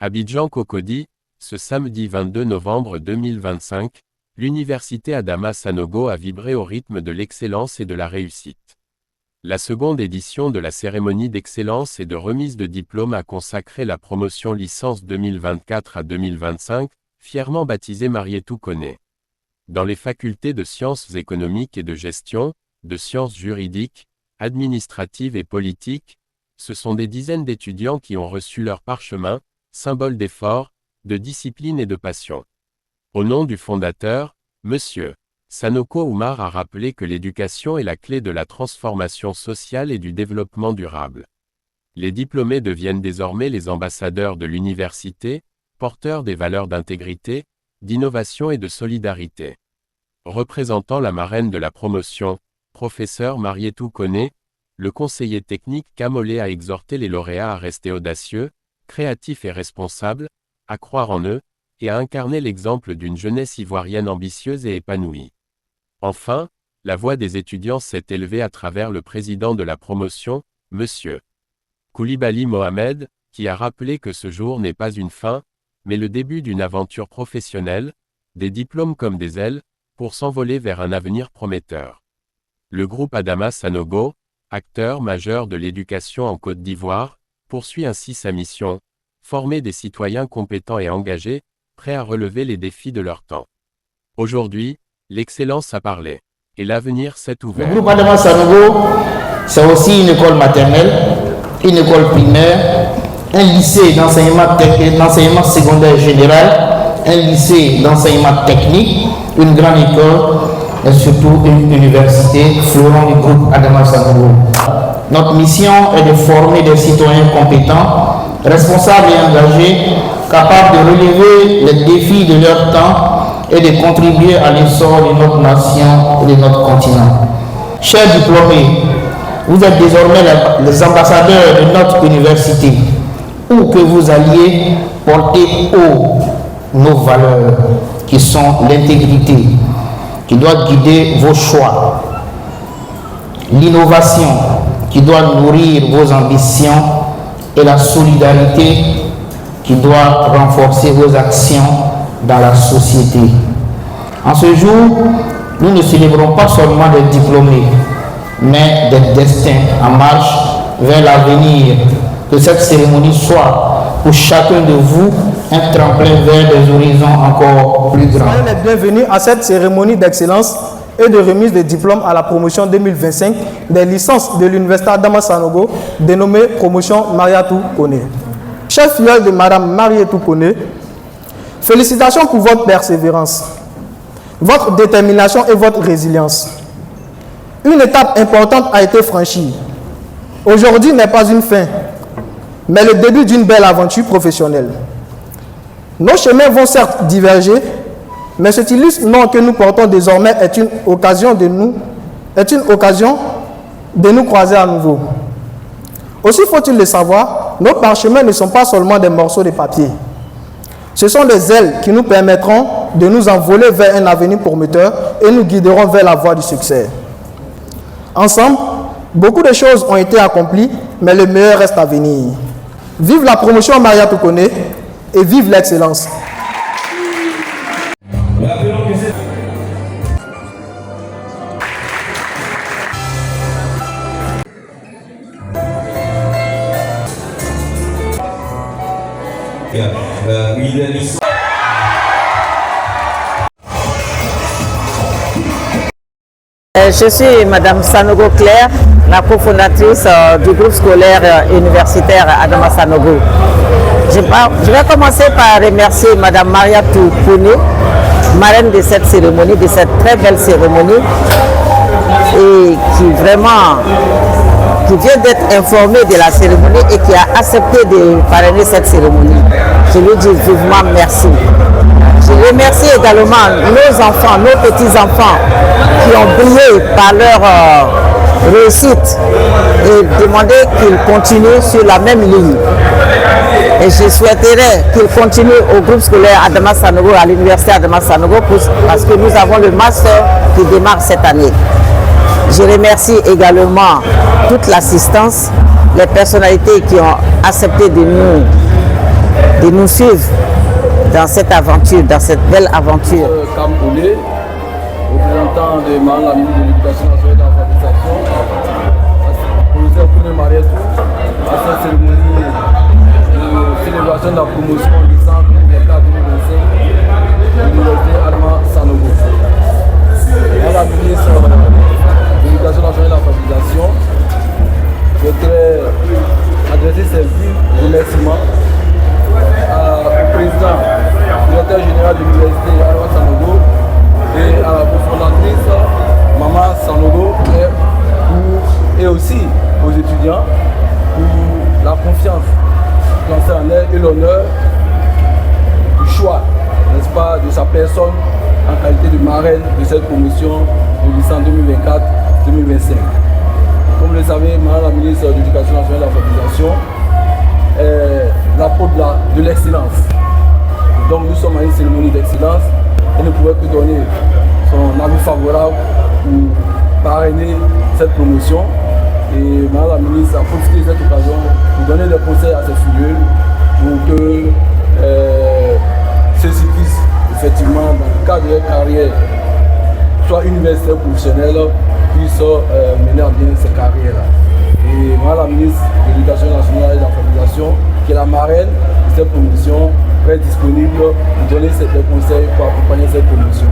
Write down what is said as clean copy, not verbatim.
Abidjan Cocody, ce samedi 22 novembre 2025, l'université Adama Sanogo a vibré au rythme de l'excellence et de la réussite. La seconde édition de la cérémonie d'excellence et de remise de diplôme a consacré la promotion licence 2024 à 2025, fièrement baptisée Marietou Koné. Dans les facultés de sciences économiques et de gestion, de sciences juridiques, administratives et politiques, ce sont des dizaines d'étudiants qui ont reçu leur parchemin, symbole d'effort, de discipline et de passion. Au nom du fondateur, M. Sanoko Oumar a rappelé que l'éducation est la clé de la transformation sociale et du développement durable. Les diplômés deviennent désormais les ambassadeurs de l'université, porteurs des valeurs d'intégrité, d'innovation et de solidarité. Représentant la marraine de la promotion, professeur Marietou Koné, le conseiller technique Kamolé a exhorté les lauréats à rester audacieux, créatifs et responsables, à croire en eux, et à incarner l'exemple d'une jeunesse ivoirienne ambitieuse et épanouie. Enfin, la voix des étudiants s'est élevée à travers le président de la promotion, M. Koulibaly Mohamed, qui a rappelé que ce jour n'est pas une fin, mais le début d'une aventure professionnelle, des diplômes comme des ailes, pour s'envoler vers un avenir prometteur. Le groupe Adama Sanogo, acteur majeur de l'éducation en Côte d'Ivoire, poursuit ainsi sa mission, former des citoyens compétents et engagés, prêts à relever les défis de leur temps. Aujourd'hui, l'excellence a parlé, et l'avenir s'est ouvert. Le groupe Adama Sanogo, c'est aussi une école maternelle, une école primaire, un lycée d'enseignement secondaire général, un lycée d'enseignement technique, une grande école et surtout une université, fleuron du groupe Adama Sanogo. Notre mission est de former des citoyens compétents, responsables et engagés, capables de relever les défis de leur temps et de contribuer à l'essor de notre nation et de notre continent. Chers diplômés, vous êtes désormais les ambassadeurs de notre université. Où que vous alliez, porter haut nos valeurs, qui sont l'intégrité, qui doit guider vos choix, l'innovation, qui doit nourrir vos ambitions, et la solidarité, qui doit renforcer vos actions dans la société. En ce jour, nous ne célébrons pas seulement des diplômés, mais des destins en marche vers l'avenir. Que cette cérémonie soit pour chacun de vous un tremplin vers des horizons encore plus grands. Soyez les bienvenus à cette cérémonie d'excellence et de remise de diplôme à la promotion 2025 des licences de l'université Adama Sanogo, dénommée promotion Marietou Koné. Chef filleule de Madame Marietou Koné, félicitations pour votre persévérance, votre détermination et votre résilience. Une étape importante a été franchie. Aujourd'hui n'est pas une fin, mais le début d'une belle aventure professionnelle. Nos chemins vont certes diverger, mais cet illustre nom que nous portons désormais est une occasion de nous croiser à nouveau. Aussi faut-il le savoir, nos parchemins ne sont pas seulement des morceaux de papier. Ce sont des ailes qui nous permettront de nous envoler vers un avenir prometteur et nous guideront vers la voie du succès. Ensemble, beaucoup de choses ont été accomplies, mais le meilleur reste à venir. Vive la promotion Marietou Koné et vive l'excellence. Je suis Madame Sanogo Claire, la cofondatrice du groupe scolaire universitaire Adama Sanogo. Je vais commencer par remercier Madame Marietou Koné, marraine de cette cérémonie, de cette très belle cérémonie, et qui vient d'être informée de la cérémonie et qui a accepté de parrainer cette cérémonie. Je lui dis vivement merci. Je remercie également nos enfants, nos petits-enfants qui ont brillé par leur réussite et demander qu'ils continuent sur la même ligne. Et je souhaiterais qu'ils continuent au groupe scolaire Adama Sanogo, à l'université Adama Sanogo, parce que nous avons le master qui démarre cette année. Je remercie également toute l'assistance, les personnalités qui ont accepté de nous de nous suivre dans cette aventure, dans cette belle aventure. Campoulé, représentant de Mme la ministre de l'Éducation nationale et de l'Alphabétisation, professeur Kouné Marietou, à cette cérémonie de célébration de la promotion du centre 2024-2025 de l'Université Adama Sanogo. Mme la ministre de l'Éducation nationale et de l'Alphabétisation, je voudrais adresser ses vifs remerciements au président, directeur général de l'Université Adama Sanogo et à la cofondatrice Maman Sanogo et aussi aux étudiants pour la confiance en elle et l'honneur du choix, n'est-ce pas, de sa personne en qualité de marraine de cette promotion de licence 2024-2025. Comme vous le savez, Madame la ministre de l'Éducation nationale et de l'Alphabétisation est l'apôtre de l'excellence. Donc nous sommes à une cérémonie d'excellence et ne pouvait que donner son avis favorable pour parrainer cette promotion. Et Madame la ministre a profité de cette occasion pour donner des conseils à ses figures pour que ceux-ci puissent effectivement, dans le cadre de leur carrière, soit universitaire ou professionnelle, puissent mener à bien ces carrières-là. Et Madame la ministre de l'Éducation nationale et de l'Alphabétisation, qui est la marraine de cette promotion, est disponible pour donner des conseils pour accompagner cette promotion.